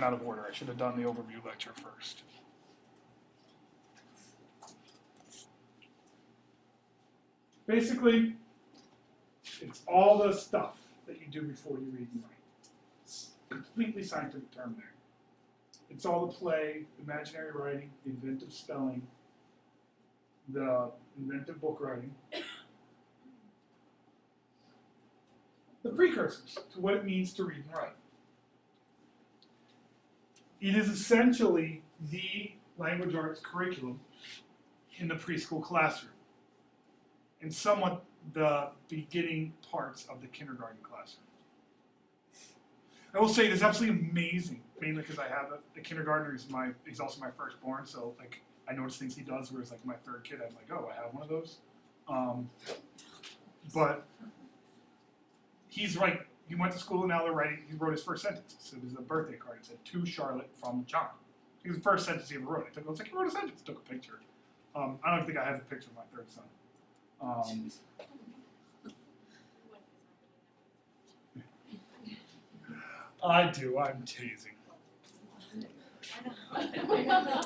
Out of order. I should have done the overview lecture first. Basically, it's all the stuff that you do before you read and write. It's a completely scientific term there. It's all the play, imaginary writing, the inventive spelling, the inventive book writing, the precursors to what it means to read and write. It is essentially the language arts curriculum in the preschool classroom, and somewhat the beginning parts of the kindergarten classroom. I will say it is absolutely amazing, mainly because I have the kindergartner he's also my firstborn, so like I notice things he does, whereas like my third kid, I'm like, oh, I have one of those. But he's like, he went to school and now they're writing, he wrote his first sentence. So there's a birthday card. It said, to Charlotte from John. It was the first sentence he ever wrote. I was like, he wrote a sentence, took a picture. I don't think I have a picture of my third son. I do, I'm teasing.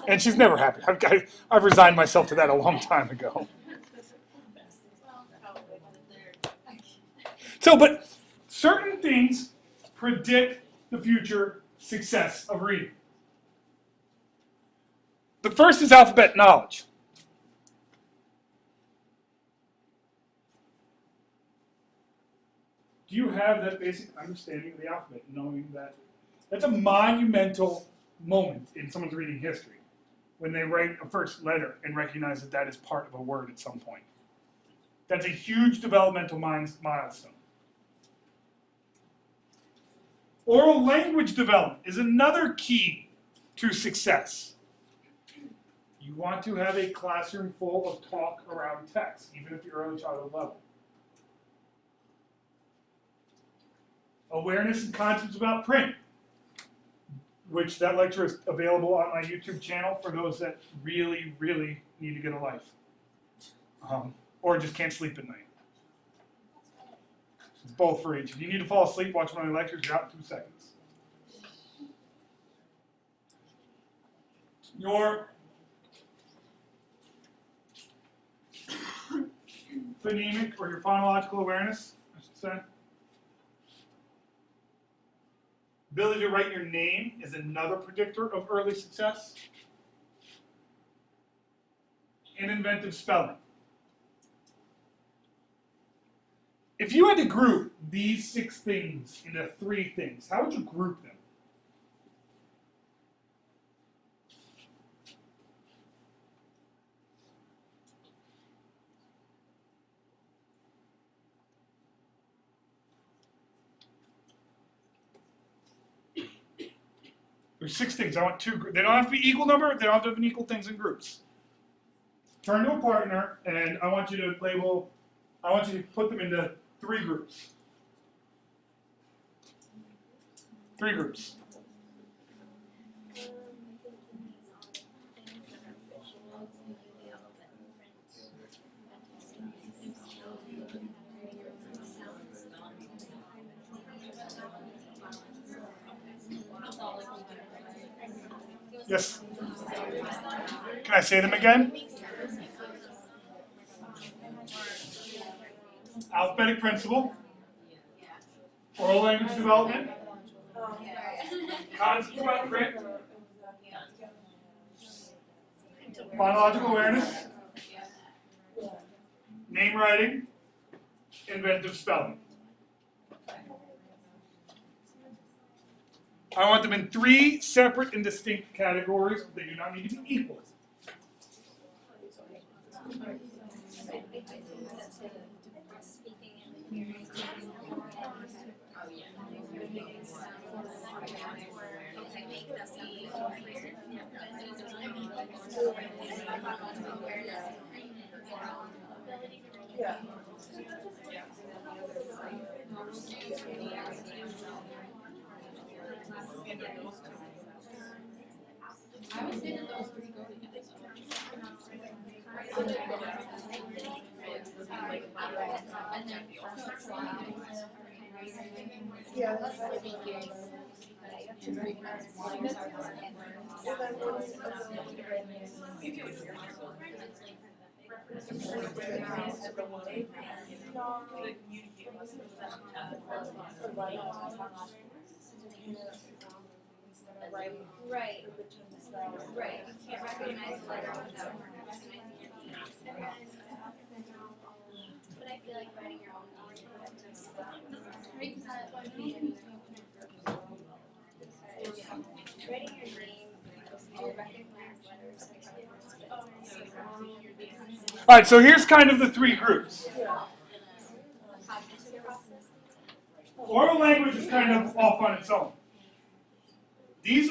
And she's never happy. I've resigned myself to that a long time ago. So, but certain things predict the future success of reading. The first is alphabet knowledge. Do you have that basic understanding of the alphabet, knowing that that's a monumental moment in someone's reading history, when they write a first letter and recognize that that is part of a word at some point? That's a huge developmental milestone. Oral language development is another key to success. You want to have a classroom full of talk around text, even at the early childhood level. Awareness and concepts about print, which that lecture is available on my YouTube channel for those that really, really need to get a life. Or just can't sleep at night. It's both for each. If you need to fall asleep, watch one of my lectures, you're out in 2 seconds. Your phonemic or your phonological awareness, I should say. Ability to write your name is another predictor of early success. And inventive spelling. If you had to group these 6 things into 3 things, how would you group them? There's 6 things. I want 2. They don't have to be equal number. They don't have to have equal things in groups. Turn to a partner, and I want you to label. I want you to put them into 3 groups. 3 groups. Yes. Can I say them again? Alphabetic principle, oral language development, concepts about print, phonological awareness, name writing, inventive spelling. I want them in 3 separate and distinct categories. They do not need to be equal. Yeah. I was thinking those 3 go together. Yeah, that's Right. Right. You can't recognize the letter without recognizing your needs. But I feel like writing your own name brings that one being. Writing your name, you recognize letters. All right, so here's kind of the three groups. Oral language is kind of off on its own. These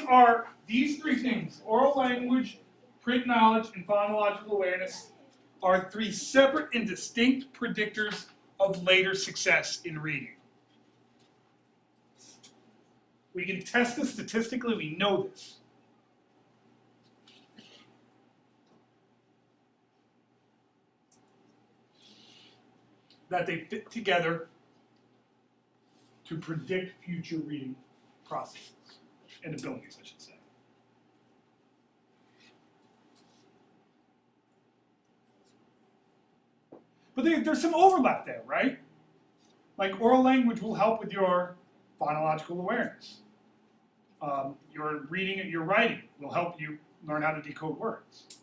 three things, oral language, print knowledge, and phonological awareness, are three separate and distinct predictors of later success in reading. We can test this statistically, we know this. That they fit together to predict future reading processes and abilities, I should say. But there's some overlap there, right? Like oral language will help with your phonological awareness. Your reading and your writing will help you learn how to decode words.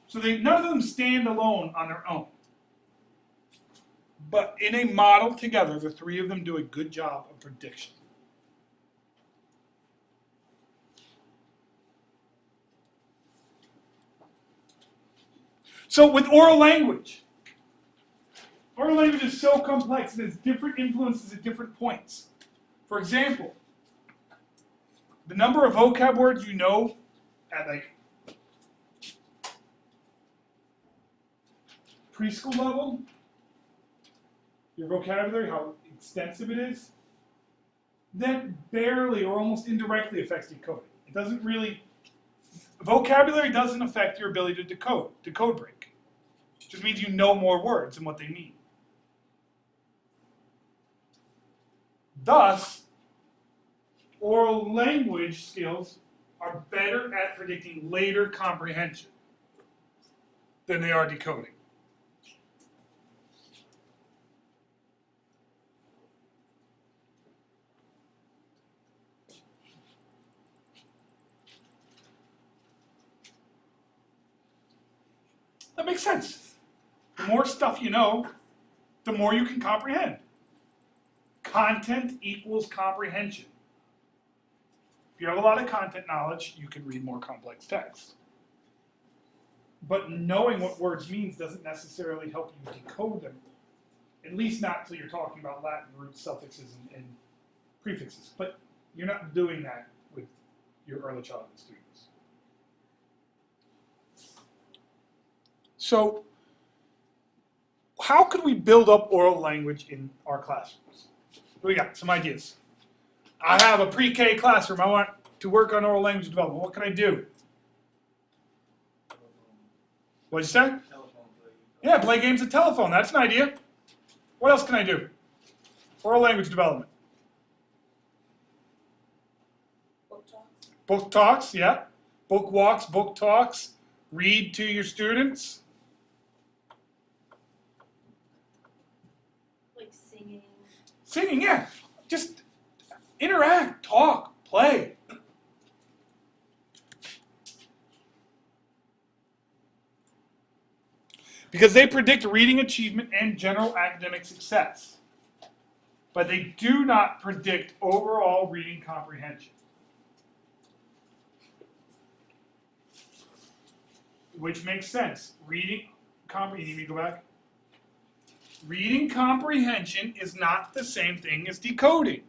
So none of them stand alone on their own. But in a model together, the three of them do a good job of prediction. So with oral language is so complex, it has different influences at different points. For example, the number of vocab words you know at like preschool level, your vocabulary, how extensive it is, that barely or almost indirectly affects decoding. It doesn't really, vocabulary doesn't affect your ability to decode break. It just means you know more words and what they mean. Thus, oral language skills are better at predicting later comprehension than they are decoding. That makes sense. The more stuff you know, the more you can comprehend. Content equals comprehension. If you have a lot of content knowledge, you can read more complex text. But knowing what words means doesn't necessarily help you decode them, at least not until you're talking about Latin roots, suffixes, and prefixes. But you're not doing that with your early childhood students. So, how could we build up oral language in our classrooms? We got some ideas. I have a pre-K classroom. I want to work on oral language development. What can I do? What'd you say? Telephone play. Yeah, play games at telephone. That's an idea. What else can I do? Oral language development. Book talks. Book talks, yeah. Book walks, book talks. Read to your students. Like singing. Singing, yeah. Just interact, talk, play. Because they predict reading achievement and general academic success. But they do not predict overall reading comprehension. Which makes sense. Reading comprehension, you need to go back. Reading comprehension is not the same thing as decoding.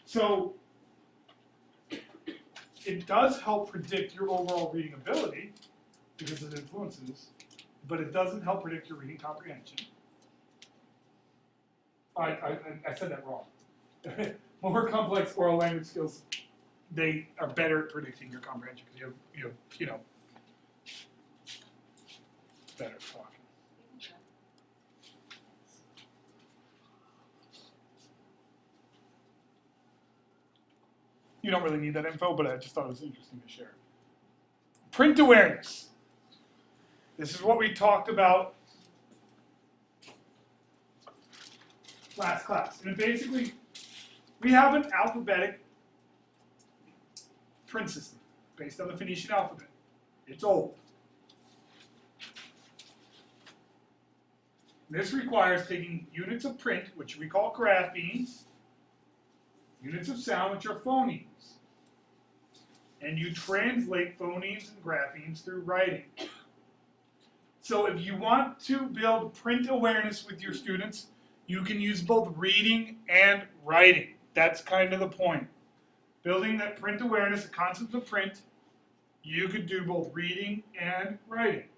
So, it does help predict your overall reading ability because it influences, but it doesn't help predict your reading comprehension. I said that wrong. More complex oral language skills, they are better at predicting your comprehension because you have better talk. You don't really need that info, but I just thought it was interesting to share. Print awareness. This is what we talked about last class. And basically, we have an alphabetic print system based on the Phoenician alphabet. It's old. This requires taking units of print, which we call graphemes, units of sound, which are phonemes. And you translate phonemes and graphemes through writing. So if you want to build print awareness with your students, you can use both reading and writing. That's kind of the point. Building that print awareness, the concept of print, you could do both reading and writing.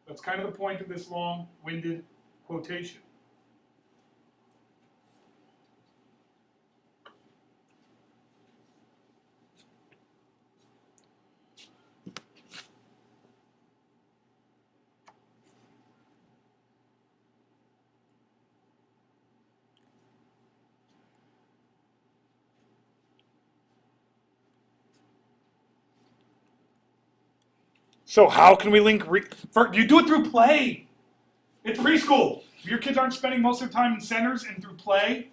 That's kind of the point of this long-winded quotation. So how can we link? You do it through play. It's preschool. If your kids aren't spending most of their time in centers and through play,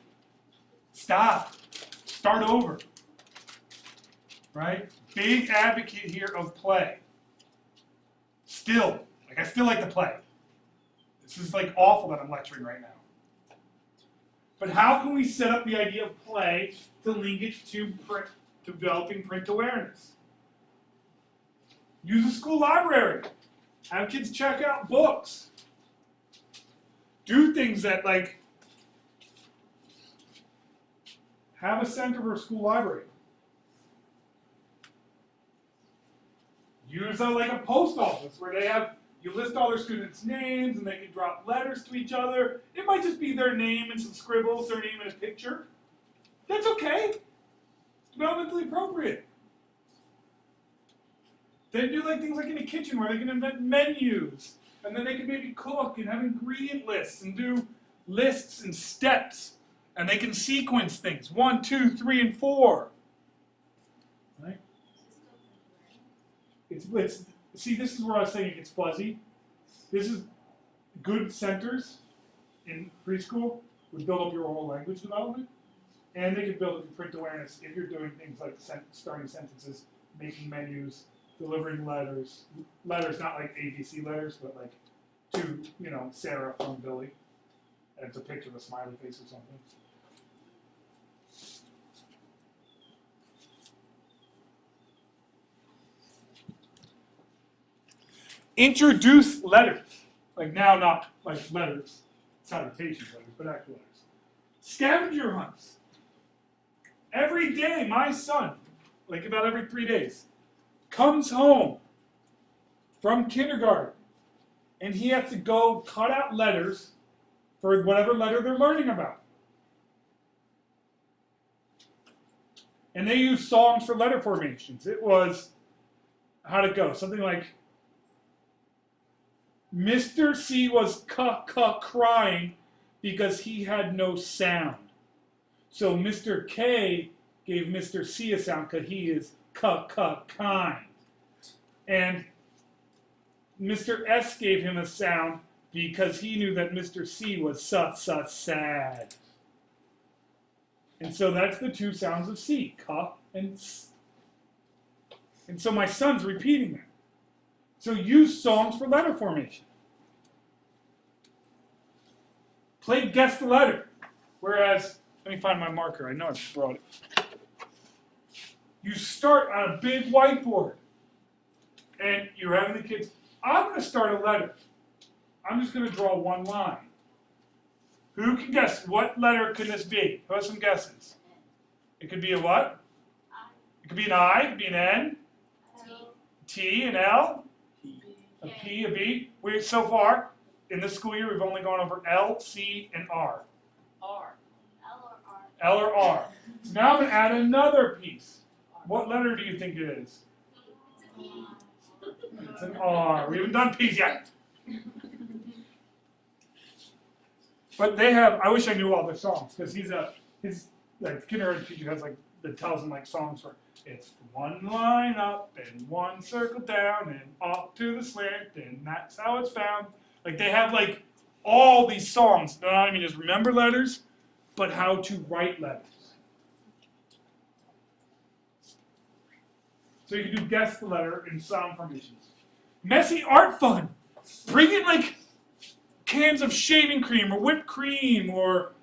stop. Start over. Right? Big advocate here of play. Still, I still like to play. This is awful that I'm lecturing right now. But how can we set up the idea of play to link it to developing print awareness? Use a school library. Have kids check out books. Do things that have a center for a school library. Use a post office where you list all their students' names and they can drop letters to each other. It might just be their name and some scribbles, their name and a picture. That's okay. It's developmentally appropriate. Then do things in a kitchen where they can invent menus, and then they can maybe cook and have ingredient lists and do lists and steps, and they can sequence things 1, 2, 3, and 4. Right? See, this is where I was saying it gets fuzzy. This is good centers in preschool would build up your whole language development, and they could build up your print awareness if you're doing things like starting sentences, making menus, delivering letters not ABC letters, but to, Sarah from Billy, and it's a picture of a smiley face or something. Introduce letters. Now, not letters, salutation letters, but actual letters. Scavenger hunts. Every day, my son, about every 3 days, comes home from kindergarten, and he has to go cut out letters for whatever letter they're learning about. And they use songs for letter formations. It was, how'd it go? Something like, Mr. C was crying because he had no sound. So Mr. K gave Mr. C a sound because he is kind. And Mr. S gave him a sound because he knew that Mr. C was sad. And so that's the two sounds of C, ka and s. And so my son's repeating that. So use songs for letter formation. Play guess the letter. Whereas, let me find my marker. I know I brought it. You start on a big whiteboard. And you're having the kids, I'm going to start a letter. I'm just going to draw one line. Who can guess what letter could this be? Who has some guesses? It could be a what? It could be an I, it could be an N, T, an L, a P, a B. So far, in this school year, we've only gone over L, C, and R. R. L or R. So now I'm going to add another piece. What letter do you think it is? It's an R. We haven't done P's yet. But they have, I wish I knew all their songs, because his kindergarten teacher has that tells him songs for It's one line up and one circle down and off to the slant, and that's how it's found. Like they have like all these songs, not even just remember letters, but how to write letters. So you can do guess the letter in sound formations. Messy art fun. Bring in like cans of shaving cream or whipped cream or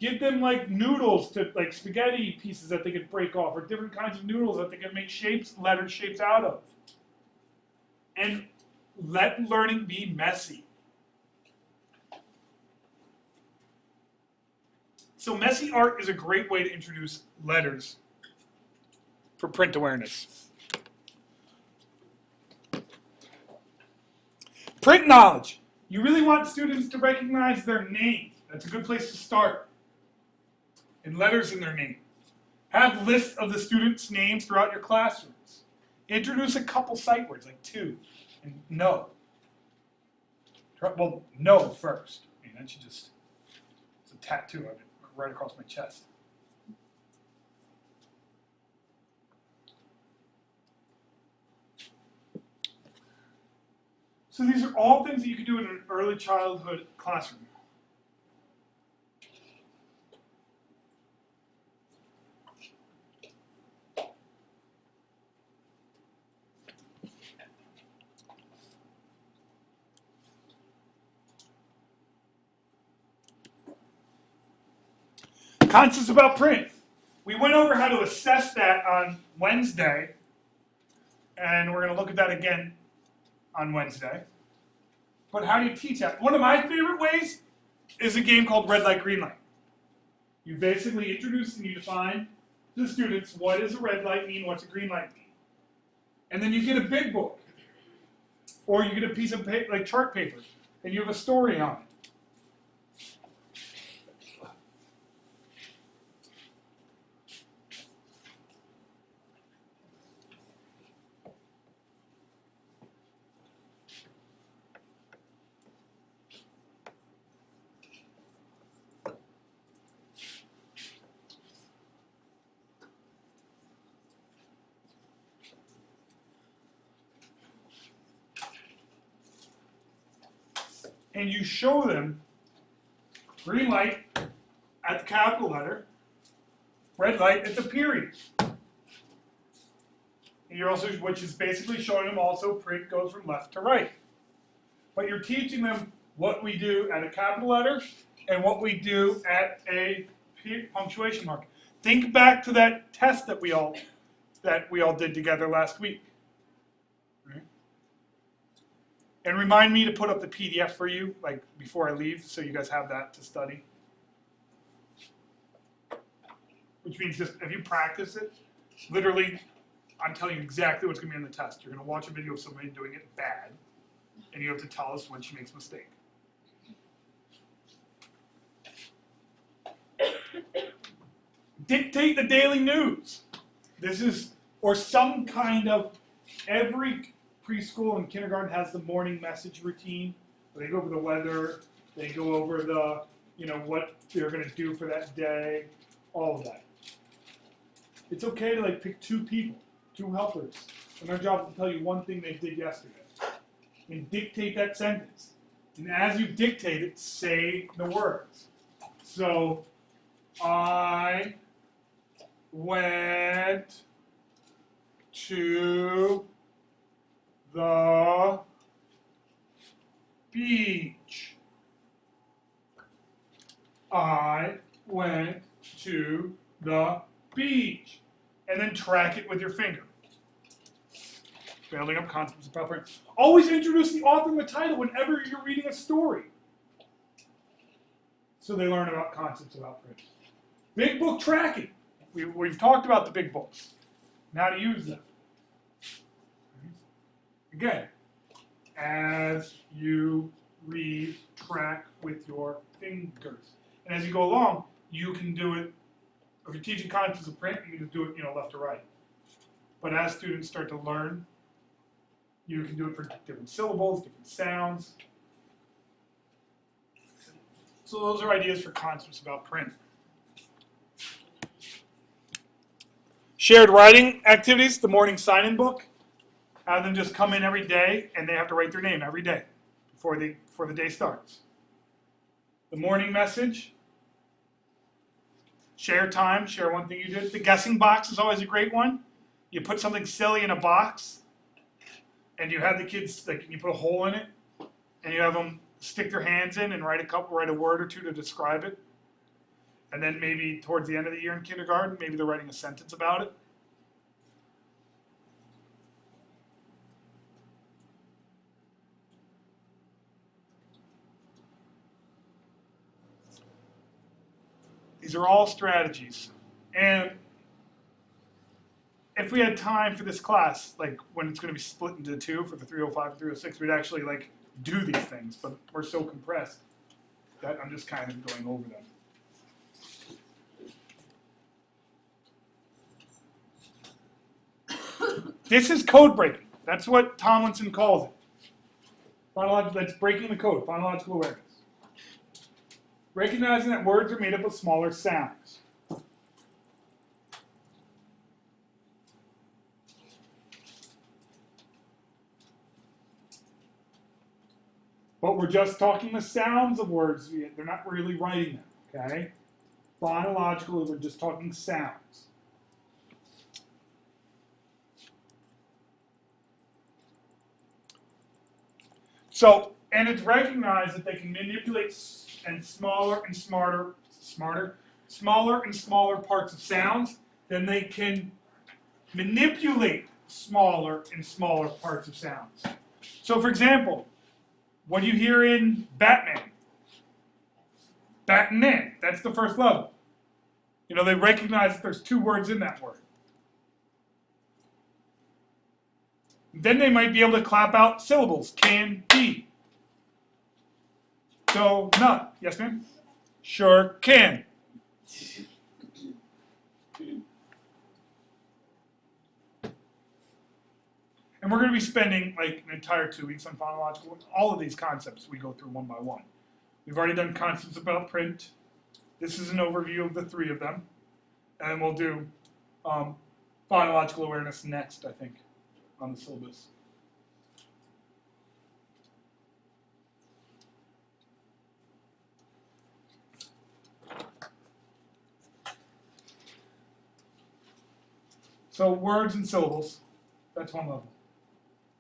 give them like noodles to like spaghetti pieces that they could break off or different kinds of noodles that they can make shapes, letter shapes out of. And let learning be messy. So messy art is a great way to introduce letters for print awareness. Print knowledge. You really want students to recognize their name. That's a good place to start. And letters in their name. Have lists of the students' names throughout your classrooms. Introduce a couple sight words, like two, and no. Well, no first. I mean, that should just, it's a tattoo of it right across my chest. So these are all things that you can do in an early childhood classroom. Concepts about print. We went over how to assess that on Wednesday, and we're going to look at that again on Wednesday. But how do you teach that? One of my favorite ways is a game called Red Light, Green Light. You basically introduce and you define to the students what does a red light mean, what's a green light mean. And then you get a big book, or you get a piece of paper, like chart paper, and you have a story on it. And you show them green light at the capital letter, red light at the period. And you're also, which is basically showing them also print goes from left to right. But you're teaching them what we do at a capital letter and what we do at a punctuation mark. Think back to that test that we all did together last week. Right? And remind me to put up the PDF for you, like before I leave, so you guys have that to study. Which means just if you practice it, literally, I'm telling you exactly what's going to be on the test. You're going to watch a video of somebody doing it bad, and you have to tell us when she makes a mistake. Dictate the daily news. This is, or some kind of, every preschool and kindergarten has the morning message routine. They go over the weather, they go over the, what they're going to do for that day, all of that. It's okay to like pick two people, two helpers, and their job is to tell you one thing they did yesterday. And dictate that sentence. And as you dictate it, say the words. So, I went to the beach. I went to the beach. And then track it with your finger. Building up concepts about print. Always introduce the author and the title whenever you're reading a story. So they learn about concepts about print. Big book tracking. We've talked about the big books and how to use them. Again, as you read, track with your fingers. And as you go along, you can do it. If you're teaching concepts of print, you can do it, left to right. But as students start to learn, you can do it for different syllables, different sounds. So those are ideas for concepts about print. Shared writing activities, the morning sign-in book. Have them just come in every day, and they have to write their name every day before the day starts. The morning message. Share time, share one thing you did. The guessing box is always a great one. You put something silly in a box, and you have the kids, like, you put a hole in it, and you have them stick their hands in and write a word or two to describe it. And then maybe towards the end of the year in kindergarten, maybe they're writing a sentence about it. These are all strategies. And if we had time for this class, like when it's going to be split into two for the 305 and 306, we'd actually like do these things, but we're so compressed that I'm just kind of going over them. This is code breaking. That's what Tomlinson calls it. That's breaking the code, phonological awareness. Recognizing that words are made up of smaller sounds. But we're just talking the sounds of words. They're not really writing them, okay? Phonological, we're just talking sounds. So, and it's recognized that they can manipulate smaller and smaller parts of sounds, then they can manipulate smaller and smaller parts of sounds. So, for example, what do you hear in Batman? Batman, that's the first level. You know, they recognize that there's two words in that word. Then they might be able to clap out syllables. Can be. Donut. Yes, ma'am? Sure can. And we're going to be spending like an entire 2 weeks on phonological. All of these concepts we go through one by one. We've already done concepts about print. This is an overview of the three of them. And we'll do phonological awareness next, I think, on the syllabus. So words and syllables, that's one level.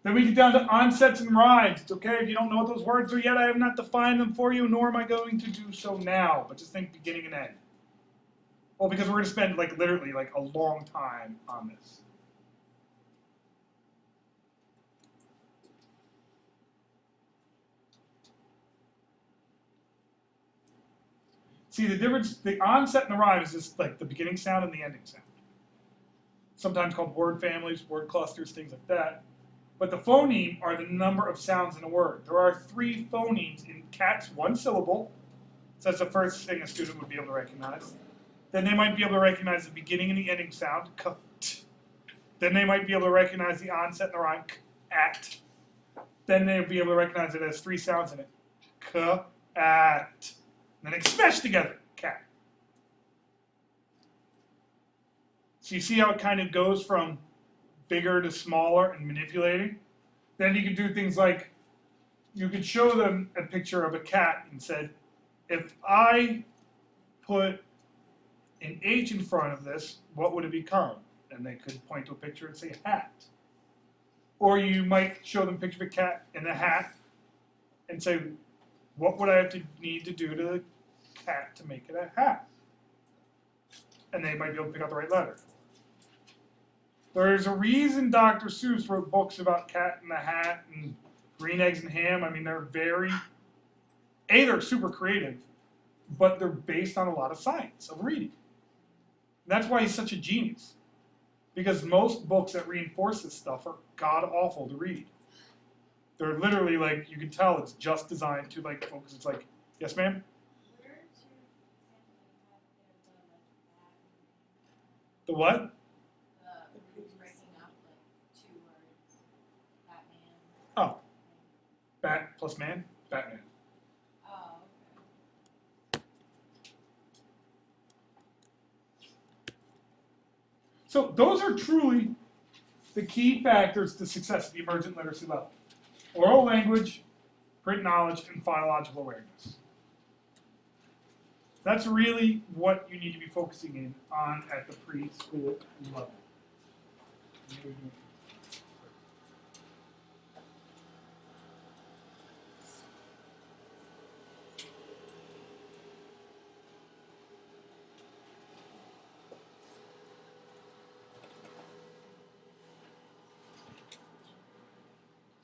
Then we get down to onsets and rhymes. It's okay if you don't know what those words are yet. I have not defined them for you, nor am I going to do so now. But just think beginning and end. Well, because we're going to spend like literally like a long time on this. See, the difference, the onset and the rhyme is just like the beginning sound and the ending sound. Sometimes called word families, word clusters, things like that. But the phoneme are the number of sounds in a word. There are 3 phonemes in cat's one syllable. So that's the first thing a student would be able to recognize. Then they might be able to recognize the beginning and the ending sound, k, t. Then they might be able to recognize the onset and the rhyme, k, at. Then they'll be able to recognize it as 3 sounds in it, k, at. And then they smash together, cat. So you see how it kind of goes from bigger to smaller and manipulating? Then you can do things like, you could show them a picture of a cat and said, if I put an H in front of this, what would it become? And they could point to a picture and say hat. Or you might show them a picture of a cat in a hat and say, what would I have to need to do to the cat to make it a hat? And they might be able to pick out the right letter. There's a reason Dr. Seuss wrote books about Cat in the Hat and Green Eggs and Ham. I mean, they're they're super creative, but they're based on a lot of science of reading. And that's why he's such a genius. Because most books that reinforce this stuff are god-awful to read. They're literally like, you can tell it's just designed to like focus. It's like, yes, ma'am? The what? Oh, bat plus man, Batman. Oh, okay. So those are truly the key factors to success at the emergent literacy level. Oral language, print knowledge, and phonological awareness. That's really what you need to be focusing in on at the preschool level.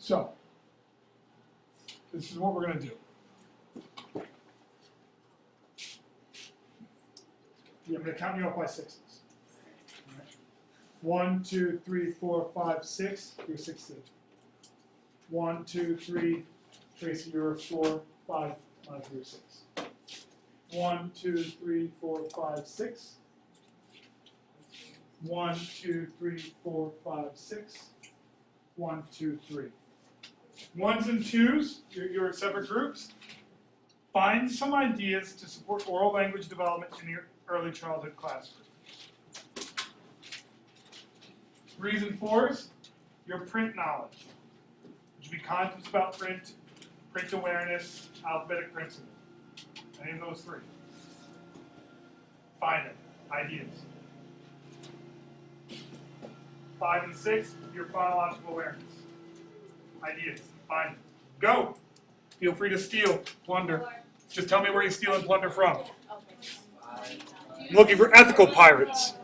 So, this is what we're going to do. Yeah, I'm going to count you up by sixes. All right. 1, 2, 3, 4, 5, 6. You're 6. 1, 2, 3. Tracy, you're 4, 5. You're 6. 1, 2, 3, 4, 5, 6. 1, 2, 3, 4, 5, 6. 1, 2, 3. Ones and twos, your separate groups. Find some ideas to support oral language development in your early childhood classroom. Threes and fours, your print knowledge. There should be concepts about print, print awareness, alphabetic principle. Any of those three. Find them, ideas. 5 and 6, your phonological awareness. Ideas, find them. Go! Feel free to steal, plunder. Just tell me where you steal and plunder from. I'm looking for ethical pirates.